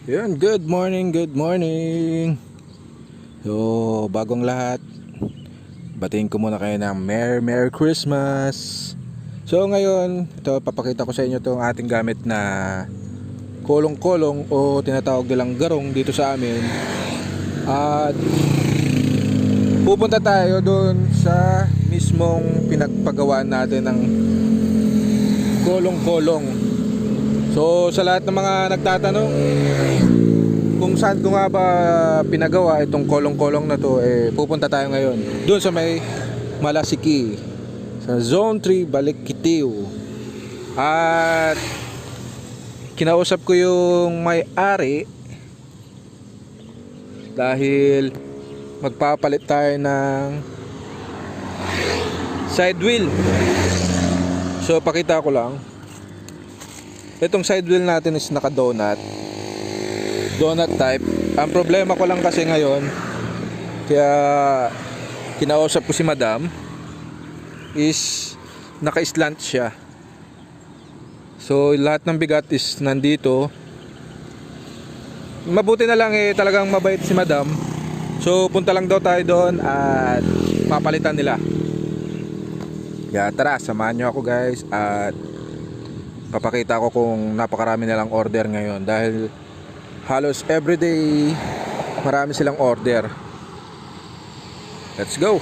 Yun, good morning, good morning. So, bagong lahat, batiin ko muna kayo ng Merry Christmas. So, ngayon, ito, papakita ko sa inyo itong ating gamit na kolong-kolong o tinatawag nilang garong dito sa amin. At pupunta tayo doon sa mismong pinagpagawaan natin ng kolong-kolong. So, sa lahat ng mga nagtatanong kung saan ko nga ba pinagawa itong kolong-kolong na to, pupunta tayo ngayon doon sa may Malasiki, sa Zone 3 Balikitiw. At kinausap ko yung may-ari dahil magpapalit tayo ng side wheel. So, pakita ko lang. Itong side wheel natin is naka-donut type. Ang problema ko lang kasi ngayon, kaya kinausap ko si madam, is naka-slant siya. So lahat ng bigat is nandito. Mabuti na lang talagang mabait si madam. So punta lang daw tayo doon at papalitan nila. Kaya tara, samahan nyo ako guys, at papakita ko kung napakarami nilang order ngayon dahil halos everyday marami silang order. Let's go.